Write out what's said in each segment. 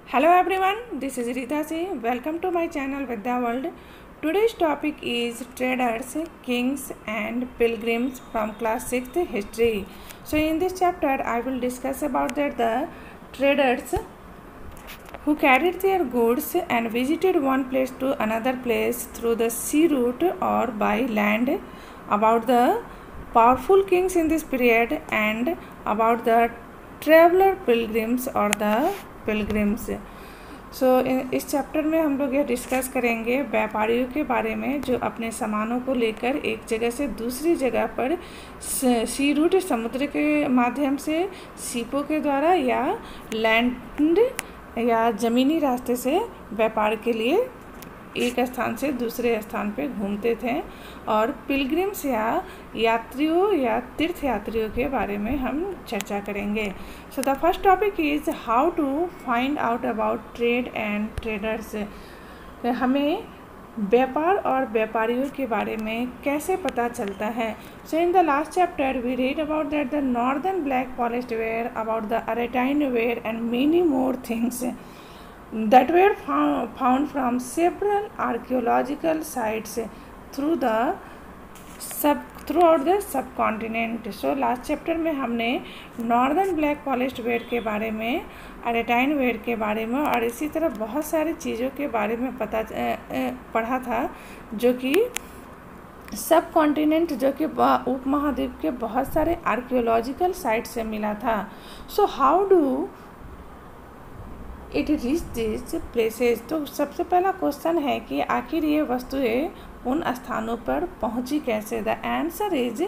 Hello everyone, this is Rita C. Welcome to my channel Vidya World. Today's topic is traders, kings and pilgrims from class 6th history. So in this chapter I will discuss about the traders who carried their goods and visited one place to another place through the sea route or by land, about the powerful kings in this period and about the traveler pilgrims or the pilgrims. इस chapter में हम लोग यह discuss करेंगे व्यापारियों के बारे में जो अपने सामानों को लेकर एक जगह से दूसरी जगह पर सी रूट समुद्र के माध्यम से शिपों के द्वारा या लैंड या ज़मीनी रास्ते से व्यापार के लिए एक स्थान से दूसरे स्थान पे घूमते थे। और पिलग्रिम्स या यात्रियों या तीर्थयात्रियों के बारे में हम चर्चा करेंगे। So the first topic is how to find out about trade and traders. हमें व्यापार और व्यापारियों के बारे में कैसे पता चलता है। So in the last chapter we read about that the northern black polished ware, about the Arretine ware and many more things that were found from several archaeological sites throughout the subcontinent. So last chapter में हमने northern black polished where के बारे में, अरेटाइन where के बारे में और इसी तरह बहुत सारी चीज़ों के बारे में पढ़ा था जो कि सब कॉन्टिनेंट जो कि उपमहाद्वीप के बहुत सारे आर्कियोलॉजिकल साइट से मिला था। So how do it reach this places. तो सबसे पहला क्वेश्चन है कि आखिर ये वस्तुएं उन स्थानों पर पहुंची कैसे। The answer is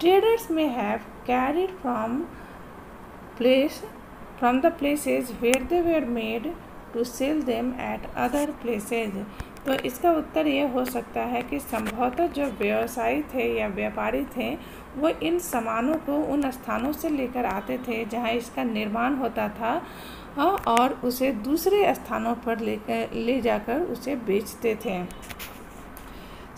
traders may have carried from the places where they were made to sell them at other places. तो इसका उत्तर ये हो सकता है कि संभवतः जो व्यवसायी थे या व्यापारी थे वो इन सामानों को उन स्थानों से लेकर आते थे जहाँ इसका निर्माण होता था और उसे दूसरे स्थानों पर ले जाकर उसे बेचते थे।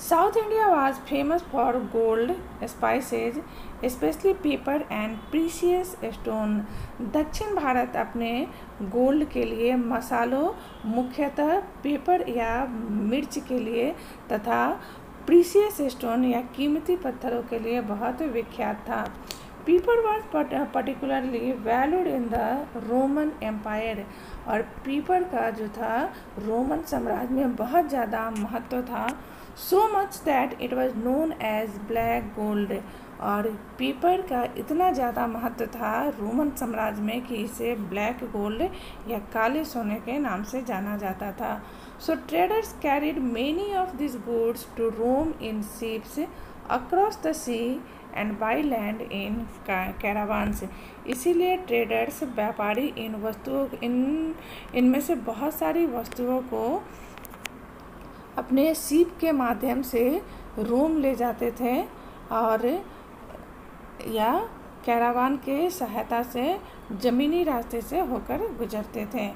South India was famous for gold, spices, specially paper and precious stone. दक्षिण भारत अपने गोल्ड के लिए, मसालों, मुख्यतः पेपर या मिर्च के लिए तथा प्रीशियस स्टोन या कीमती पत्थरों के लिए बहुत विख्यात था। Pepper was particularly valued in the Roman Empire. और पेपर का जो था रोमन साम्राज्य में बहुत ज़्यादा महत्व था। So much that it was known as black gold. और पेपर का इतना ज़्यादा महत्व था रोमन साम्राज्य में कि इसे ब्लैक गोल्ड या काले सोने के नाम से जाना जाता था। So traders carried many of this goods to Rome in ships across the sea and by land in caravans. इसीलिए ट्रेडर्स, व्यापारी, इनमें से बहुत सारी वस्तुओं को अपने शिप के माध्यम से रोम ले जाते थे और या कैरावान के सहायता से ज़मीनी रास्ते से होकर गुजरते थे।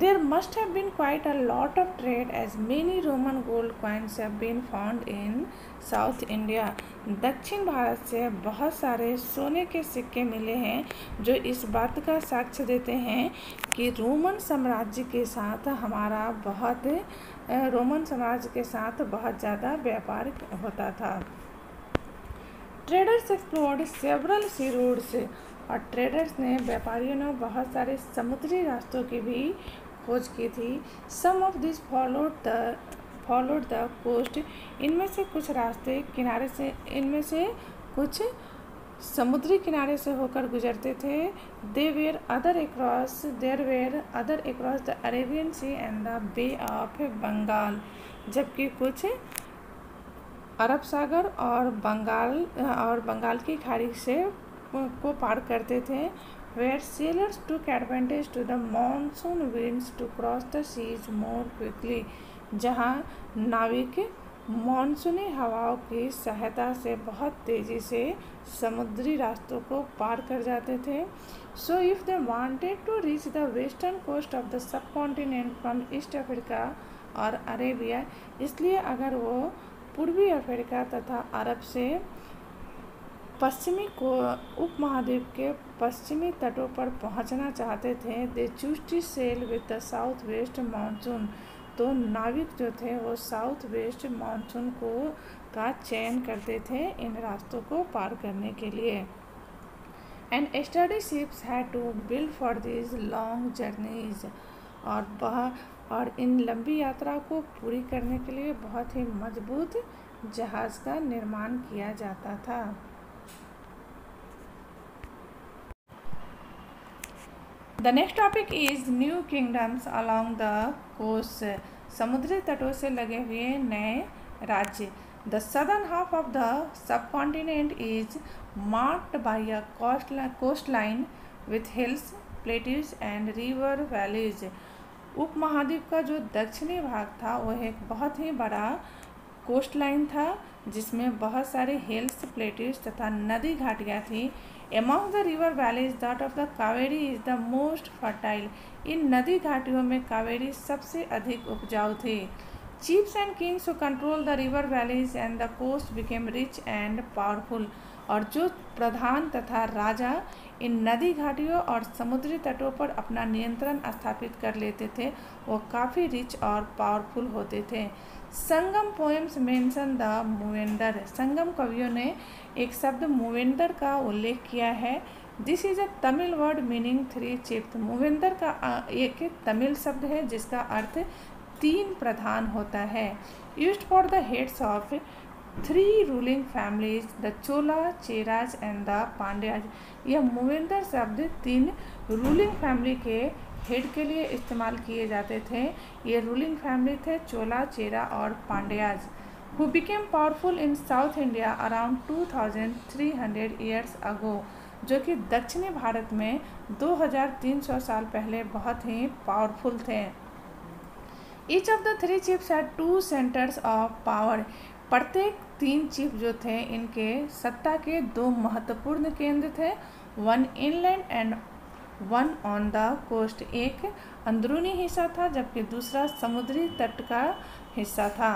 There must have been quite a lot of trade as many Roman gold coins have been found in South India. दक्षिण भारत से बहुत सारे सोने के सिक्के मिले हैं जो इस बात का साक्ष्य देते हैं कि रोमन साम्राज्य के साथ बहुत ज़्यादा व्यापार होता था। Traders explored several sea routes. और ट्रेडर्स ने, व्यापारियों ने बहुत सारे समुद्री रास्तों की भी खोज की थी। Some of this followed the coast. इनमें से कुछ रास्ते कुछ समुद्री किनारे से होकर गुजरते थे। There were other across the Arabian Sea and the Bay of Bengal. जबकि कुछ अरब सागर और बंगाल की खाड़ी से को पार करते थे। Where sailors took advantage to the monsoon winds to cross the seas more quickly. जहाँ नाविक मानसूनी हवाओं की सहायता से बहुत तेज़ी से समुद्री रास्तों को पार कर जाते थे। So if they wanted to reach the western coast of the sub continent from East Africa और अरेबिया, इसलिए अगर वो पूर्वी अफ्रीका तथा अरब से पश्चिमी को उपमहाद्वीप के पश्चिमी तटों पर पहुंचना चाहते थे। They choose to sail with the south west monsoon, तो नाविक जो थे वो साउथ वेस्ट मानसून का चयन करते थे इन रास्तों को पार करने के लिए। And sturdy ships had to build for this long journeys, और इन लंबी यात्रा को पूरी करने के लिए बहुत ही मजबूत जहाज का निर्माण किया जाता था। The next topic is new kingdoms along the coast, समुद्री तटों से लगे हुए नए राज्य। The southern half of the subcontinent is marked by a coast line with hills, plateaus and river valleys. उपमहाद्वीप का जो दक्षिणी भाग था वह एक बहुत ही बड़ा कोस्ट लाइन था जिसमें बहुत सारे हिल्स, प्लेट्यूज तथा नदी घाटियाँ थी। Among the river valleys, that of the Kaveri is the most fertile. इन नदी घाटियों में कावेरी सबसे अधिक उपजाऊ थी। Chiefs and kings who control the river valleys and the coast became rich and powerful. और जो प्रधान तथा राजा इन नदी घाटियों और समुद्री तटों पर अपना नियंत्रण स्थापित कर लेते थे वो काफ़ी रिच और पावरफुल होते थे। Sangam poems mention the Muvendar, Sangam कवियों ने एक शब्द मूवेंदर का उल्लेख किया है। This is a Tamil word meaning three chief. Muvendar का एक तमिल शब्द है जिसका अर्थ तीन प्रधान होता है। Used for the heads of three ruling families, the Chola, Cheras and the Pandyas. यह मूवेंदर शब्द तीन रूलिंग फैमिली के हेड के लिए इस्तेमाल किए जाते थे। ये रूलिंग फैमिली थे चोला, चेरा और Pandyas. Who became powerful in south India around 2300 years ago, जो कि दक्षिणी भारत में 2300 साल पहले बहुत ही पावरफुल थे। Each of the three chiefs had two centres of power, प्रत्येक तीन चीफ जो थे इनके सत्ता के दो महत्वपूर्ण केंद्र थे। One inland and one on the coast, एक अंदरूनी हिस्सा था जबकि दूसरा समुद्री तट का हिस्सा था।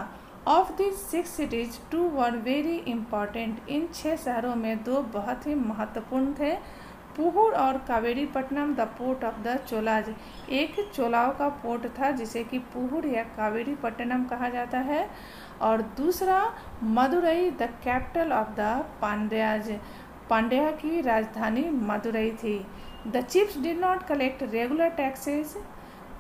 Of this 6 cities 2 were very important, इन 6 शहरों में 2 बहुत ही महत्वपूर्ण थे। पुहुर और Kaveripattinam the port of the Cholas, एक चोलाओं का पोर्ट था जिसे कि पुहुर या कावेरीपट्टनम कहा जाता है, और दूसरा Madurai the capital of the Pandyas, Pandya की राजधानी मदुरई थी। The chiefs did not collect regular taxes,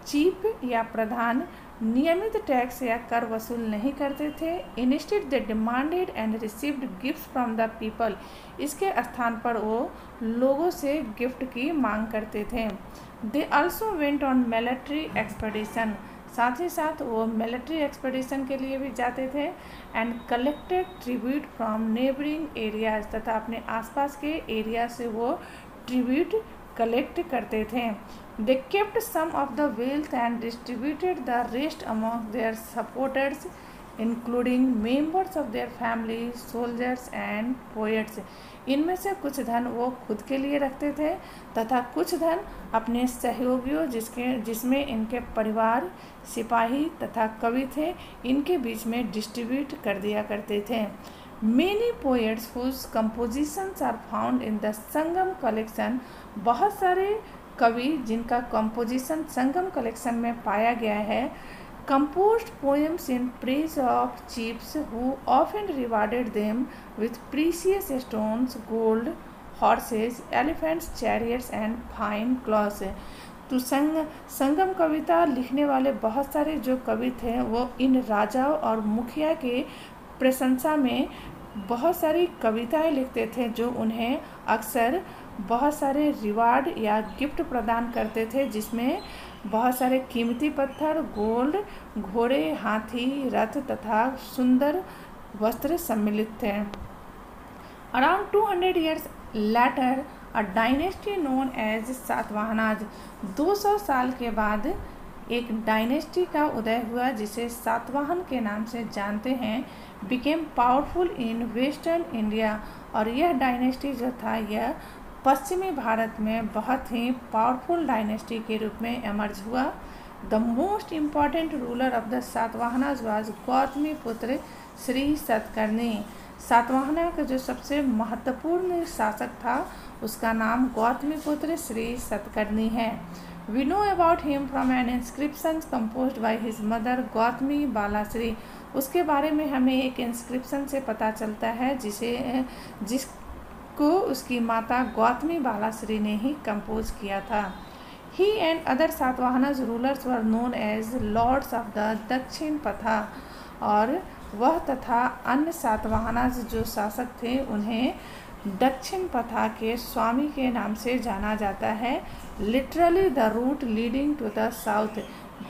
chief या प्रधान नियमित टैक्स या कर वसूल नहीं करते थे। Instead they demanded and received gifts from the people, इसके स्थान पर वो लोगों से गिफ्ट की मांग करते थे। They also went on military expedition, साथ ही साथ वो मिलिट्री एक्सपेडिशन के लिए भी जाते थे। And collected tribute from neighbouring areas, तथा अपने आसपास के एरिया से वो ट्रिब्यूट कलेक्ट करते थे। They kept some of the wealth and distributed the rest among their supporters including members of their family, soldiers and poets. इनमें से कुछ धन वो खुद के लिए रखते थे तथा कुछ धन अपने सहयोगियों जिसमें इनके परिवार, सिपाही तथा कवि थे, इनके बीच में डिस्ट्रीब्यूट कर दिया करते थे। Many poets whose compositions are found in the Sangam collection, बहुत सारे कवि जिनका कंपोजिशन संगम कलेक्शन में पाया गया है, composed poems in praise of chiefs who often rewarded them with precious stones, gold, horses, elephants, chariots and fine cloths। तो संगम कविता लिखने वाले बहुत सारे जो कवि थे वो इन राजाओं और मुखिया के प्रशंसा में बहुत सारी कविताएं लिखते थे जो उन्हें अक्सर बहुत सारे रिवार्ड या गिफ्ट प्रदान करते थे, जिसमें बहुत सारे कीमती पत्थर, गोल्ड, घोड़े, हाथी, रथ तथा सुंदर वस्त्र सम्मिलित थे। अराउंड 200 ईयर्स लेटर अ डायनेस्टी नोन एज सातवाहनाज, 200 साल के बाद एक डायनेस्टी का उदय हुआ जिसे सातवाहन के नाम से जानते हैं, became powerful in western India, और यह डायनेस्टी जो था यह पश्चिमी भारत में बहुत ही पावरफुल डायनेस्टी के रूप में एमर्ज हुआ। The most important ruler of the Satavahanas was Gautamiputra Shri Satakarni. Satavahana का जो सबसे महत्वपूर्ण शासक था उसका नाम गौतमीपुत्र श्री सतकर्णी है। We know about him from an inscription composed by his mother Gautami Balashri. उसके बारे में हमें एक इंस्क्रिप्शन से पता चलता है जिसको उसकी माता गौतमी बालाश्री ने ही कंपोज किया था। He and other Satavahanas rulers were known as Lords of the दक्षिण पथा, और वह तथा अन्य सातवाहनास जो शासक थे उन्हें दक्षिण पथा के स्वामी के नाम से जाना जाता है। Literally the route leading to the south.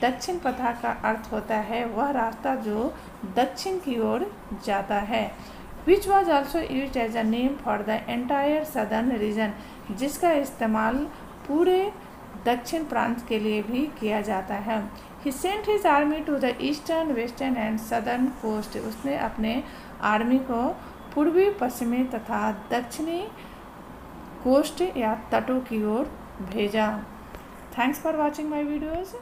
दक्षिण पथा का अर्थ होता है वह रास्ता जो दक्षिण की ओर जाता है। Which was also used as a name for the entire southern region, जिसका इस्तेमाल पूरे दक्षिण प्रांत के लिए भी किया जाता है। He sent his army to the eastern, western and southern coast। उसने अपने आर्मी को पूर्वी, पश्चिमी तथा दक्षिणी कोस्ट या तटों की ओर भेजा। Thanks for watching my videos.